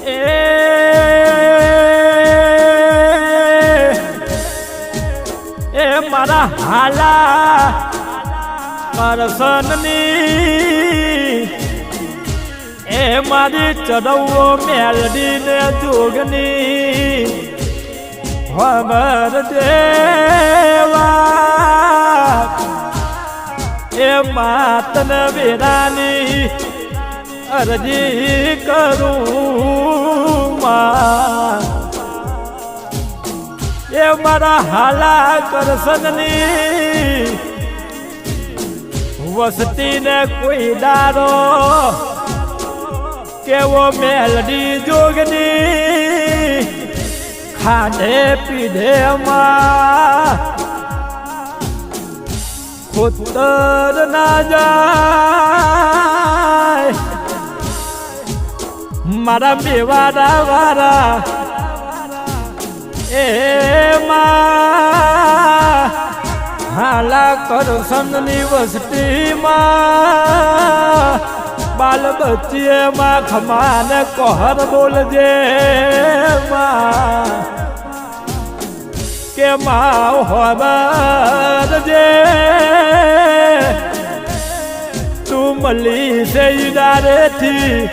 એ મારા હાલા કરસનની એ મારી ચડવો મેલડી ને જોગની ખબર દેવા એ માતન વેરાની અરજી કરું એ મારા હાલા કરસનની વસતી ને કોઈ દારો કેવો મેલડી જોગની ખાધે પીધે માં ખોતર ના જાય મારા મેવાડા વાળા એમાં હાલા કરસનની વસતીમાં બાલ બચ્ચીમાં ખમાને કોહર બોલજે કે માં ખબર જે તું મળી છે ઈડારેથી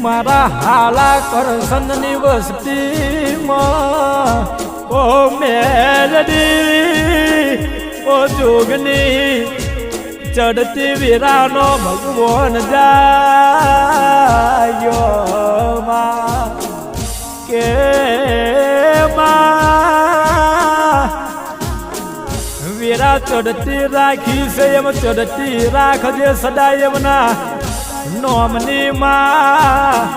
મારા હાલા કરસનની વસતીમાં ઓ મેલડી ઓ જોગની ચડતી વીરાનો ભગવાન જાયો માં કે માં વીરા ચડતી રાખી છે એમ ચડતી રાખજે સદાય એમના નોમની માં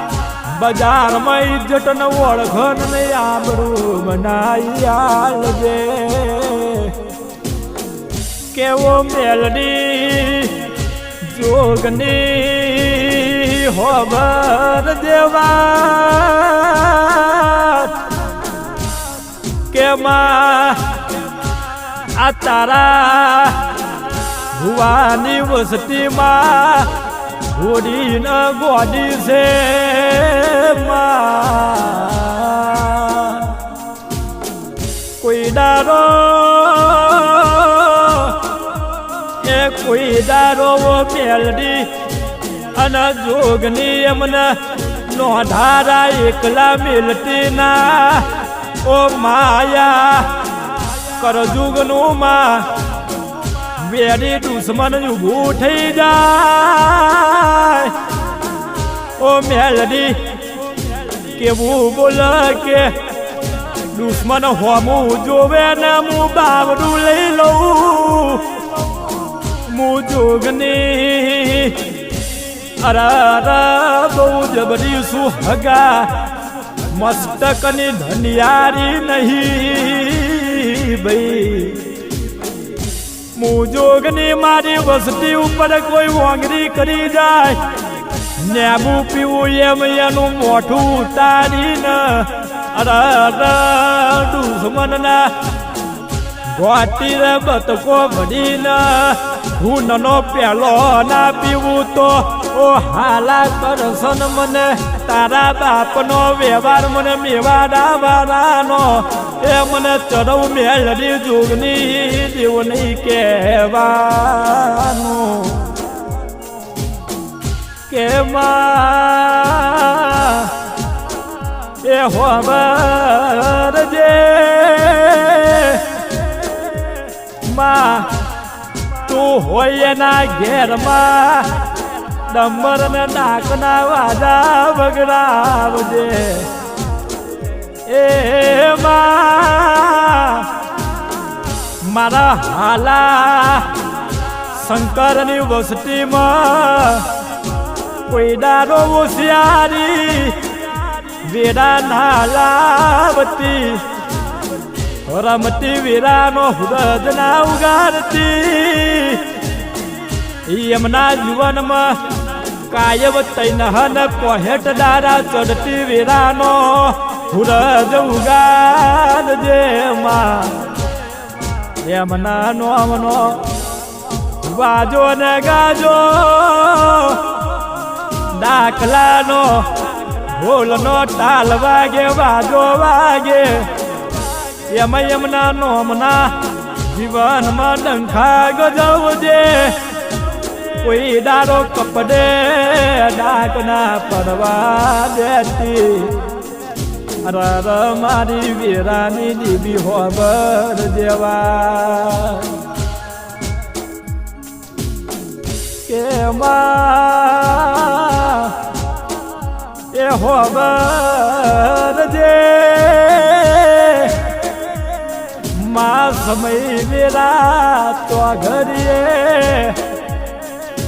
બજારમાં ઇજ્જત ન ઓળખન ને આબરૂ બનાઈ આલજે કેવો મેલડી જોગની ખબર દેવા કે માં આ તારા ભુવાની વસતીમાં હોડી ન ગોડી છે કોઈ દારો એ કોઈ દારો મેલડી અને જોગની એમને નોંધારા એકલા મિલતી ના ઓ માયા કરજુગનું માં વેરી દુશ્મન ઊભું થઈ જાય ઓ મેલડી કેવું બોલ કે દુશ્મન હોમું જોવે ને હું બાવડું લઈ લઉં હું જોગની અરા બહુ જબરી શું હગા મસ્તકની ધનિયારી નહીં ભાઈ હું જોગની મારી વસતી ઉપર કોઈ વાંગરી કરી જાય નેબું પીવું એમ એનું મોઠું ઉતારીને અરે દુશ્મનના ગોટી રે બતકો ભરીને હું નનો પેલો ના પીવું તો ઓ હાલા કરસન મને તારા બાપનો વ્યવહાર મને મેવાડા વાળાનો એ મને ચડવ મેલડી જોગની દેવની કહેવાનું કે માં એ ખબર જે માં તું હોય એના ઘેરમાં ડમર ને નાકના વાજા વગડાવજે એ મારા હાલા શંકરની વસતીમાં કોઈ દારો હોશિયારી વેરા ના લાવતી રમતી વીરાનો હુરજ ના ઉગાડતી એમના જીવનમાં કાયમ તૈનહન પોહેટ દારા ચડતી વીરાનો હુરજ ઉગાડજે માં એમના નોમનો વાજો ને ગાજો દાખલાનો ઢોલનો તાલ વાગે વાજો વાગે એમાં એમના નોમના જીવનમાં ડંખા ગજવજે કોઈ દારો કપડે ડાકના પડવા દેતી અરર મારી વીરાની દીવી હોબર જેવા કે એ હોબર જે માં સમય વેરા તો ઘડીએ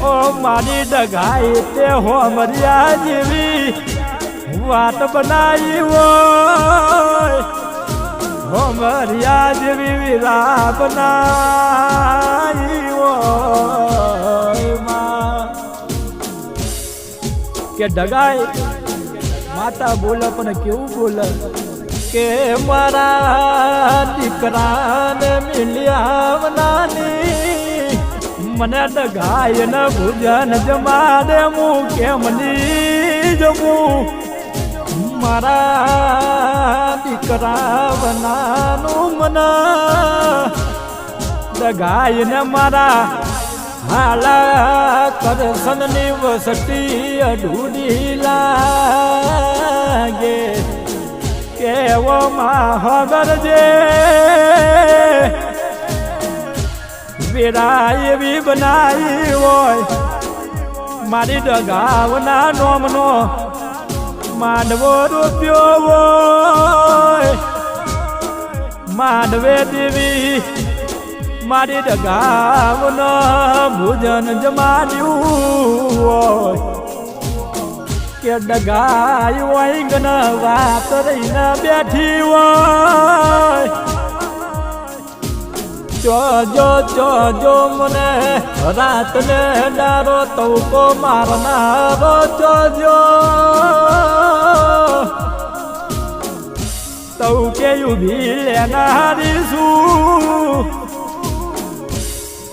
ઓ મારી ડગાઈ તે હોમરિયા જેવી વાત બનાવી હોય હોમરિયા જેવી વીરા બનાવી હોય કે ડગાઈ માતા બોલે પણ કેવું બોલે કે મારા દીકરાને મિલ્યાવનાની મને ડગાય ન ભુજન જમાડે હું કેમ ની જમું મારા દીકરા બનાનું મને ડગાય ને મારા હાલા કરસનની વસતી અઢૂડી લાગે કેવો માહગર જે વેરા એવી બનાવી હોય મારી ડગાવના નોમનો માંડવો રૂપ્યો હોય માંડવે દેવી મારી ડગાવનો ભોજન જમાડ્યું હોય કે ડગાય હોય ગન વાત રહીને બેઠી હોય જોજો મને રાતને ડારો તવકો મારનારો જોજો તવકે ઉભી લેનારીશું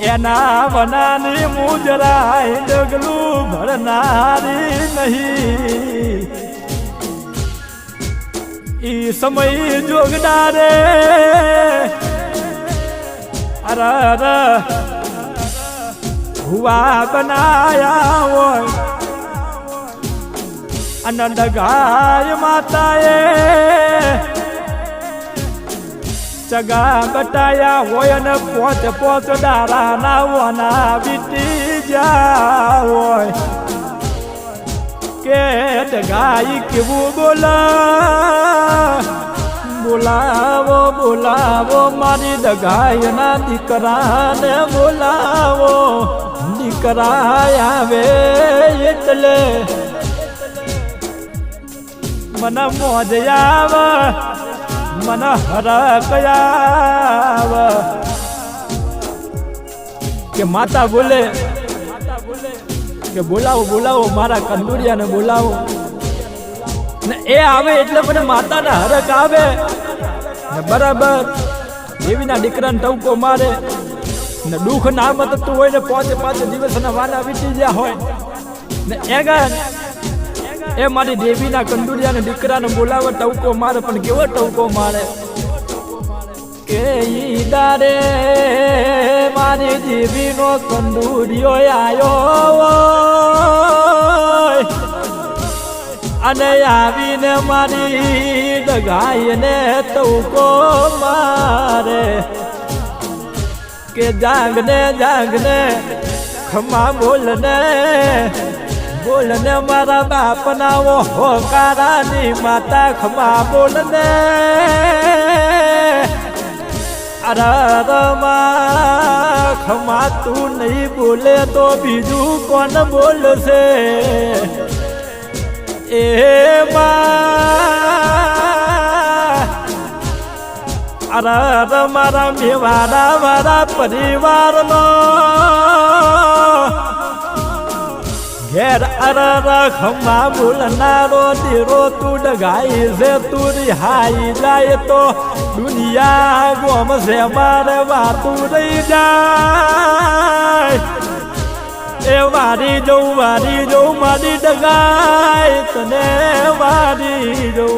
એના વનાની મુજરાય ડગલું ભરનારી નહીં ઈ સમય જોગડારે અરર હુવા બનાયા હોય આનંદ ગાય માતાએ ચગા બટાયા હોય ને પોચ ડારા ના વના વીટી જા હોય કે ડગાઈ કેવું બોલાવો મારી ડગાયના દીકરાને બોલાવો દીકરા આવે એટલે મને મોજ આવે મને હરક આવે કે માતા બોલે કે બોલાવો મારા કંદુરિયાને બોલાવો ને એ આવે એટલે મને માતાના હરક આવે ને બરાબર દેવીના દીકરાને ટવકો મારે ને દુઃખ ના મતતું હોય ને 5 દિવસના વાના વીતી ગયા હોય ને એ મારી દેવીના કંદુરિયાને દીકરાને બોલાવે ટવકો મારે પણ કેવો ટવકો મારે કે ઈ દારે મારી દેવીનો કંદુરિયો આયો અને આવીને મારી ડગાઈને ટવકો મારે કે જાગને ખમા બોલને મારા બાપના હોકારાની માતા ખમા બોલને અરરમાં ખમા તું નહીં બોલે તો બીજું કોણ બોલશે એ અરર મારા મેવાડા મારા પરિવારનો ઘેર અરર ખમા બોલનારો દીરો તું ડગાઈ છે તું રિહાઈ જાય તો દુનિયા ગોમ છે મારે વાતું રહી જાય એ વારી જવું મારી ડગાય તને વારી જવું